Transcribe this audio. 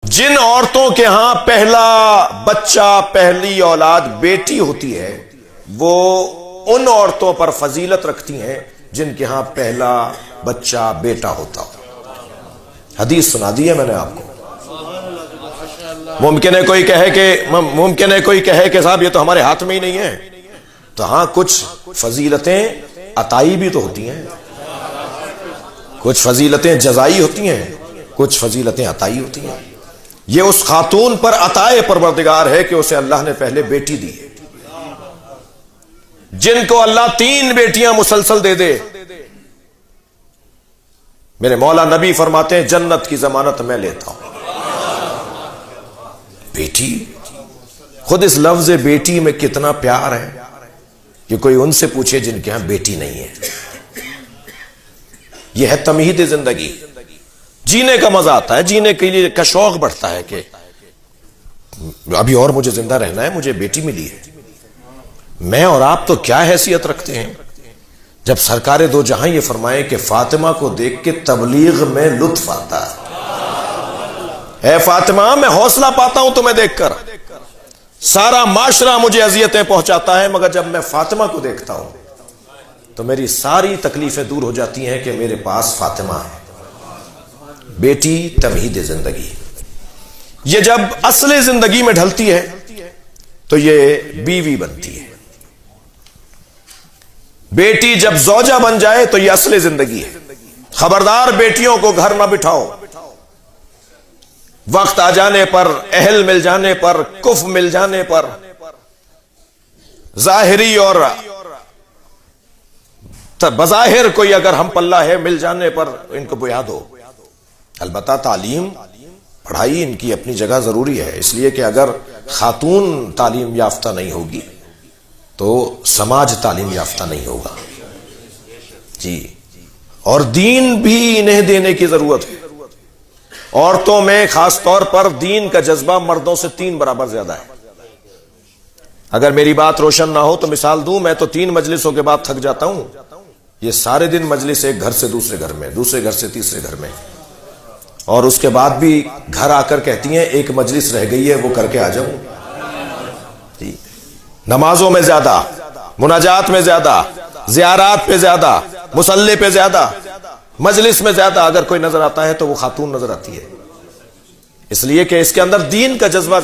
جن عورتوں کے ہاں پہلا بچہ، پہلی اولاد بیٹی ہوتی ہے، وہ ان عورتوں پر فضیلت رکھتی ہیں جن کے ہاں پہلا بچہ بیٹا ہوتا ہو۔ حدیث سنا دی ہے میں نے آپ کو۔ ممکن ہے کوئی کہے کہ صاحب یہ تو ہمارے ہاتھ میں ہی نہیں ہے، تو ہاں کچھ فضیلتیں عطائی بھی تو ہوتی ہیں، کچھ فضیلتیں جزائی ہوتی ہیں، کچھ فضیلتیں عطائی ہوتی ہیں۔ یہ اس خاتون پر عطائے پروردگار ہے کہ اسے اللہ نے پہلے بیٹی دی ہے۔ جن کو اللہ 3 بیٹیاں مسلسل دے دے، میرے مولا نبی فرماتے ہیں جنت کی ضمانت میں لیتا ہوں۔ بیٹی، خود اس لفظ بیٹی میں کتنا پیار ہے کہ کوئی ان سے پوچھے جن کے ہاں بیٹی نہیں ہے۔ یہ ہے تمہید زندگی۔ جینے کا مزہ آتا ہے، جینے کے لیے کا شوق بڑھتا ہے کہ ابھی اور مجھے زندہ رہنا ہے، مجھے بیٹی ملی ہے۔ میں اور آپ تو کیا حیثیت رکھتے ہیں جب سرکار دو جہاں یہ فرمائے کہ فاطمہ کو دیکھ کے تبلیغ میں لطف آتا ہے۔ اے فاطمہ، میں حوصلہ پاتا ہوں تمہیں دیکھ کر، سارا معاشرہ مجھے اذیتیں پہنچاتا ہے، مگر جب میں فاطمہ کو دیکھتا ہوں تو میری ساری تکلیفیں دور ہو جاتی ہیں کہ میرے پاس فاطمہ ہے۔ بیٹی تمہید زندگی، یہ جب اصل زندگی میں ڈھلتی ہے تو یہ بیوی بنتی ہے۔ بیٹی جب زوجہ بن جائے تو یہ اصل زندگی ہے۔ خبردار بیٹیوں کو گھر نہ بٹھاؤ، وقت آ جانے پر، اہل مل جانے پر، کف مل جانے پر، ظاہری اور بظاہر کوئی اگر ہم پلہ ہے مل جانے پر ان کو بیا دو۔ البتہ تعلیم، پڑھائی ان کی اپنی جگہ ضروری ہے، اس لیے کہ اگر خاتون تعلیم یافتہ نہیں ہوگی تو سماج تعلیم یافتہ نہیں ہوگا۔ جی، اور دین بھی انہیں دینے کی ضرورت ہے۔ عورتوں میں خاص طور پر دین کا جذبہ مردوں سے 3 برابر زیادہ ہے۔ اگر میری بات روشن نہ ہو تو مثال دوں، میں تو 3 مجلسوں کے بعد تھک جاتا ہوں۔ یہ سارے دن مجلس ایک گھر سے دوسرے گھر میں، دوسرے گھر سے تیسرے گھر میں، اور اس کے بعد بھی گھر آ کر کہتی ہیں ایک مجلس رہ گئی ہے وہ کر کے آ جاؤں۔ جی، نمازوں میں زیادہ، مناجات میں زیادہ، زیارات پہ زیادہ، مصلی پہ زیادہ، مجلس میں زیادہ اگر کوئی نظر آتا ہے تو وہ خاتون نظر آتی ہے، اس لیے کہ اس کے اندر دین کا جذبہ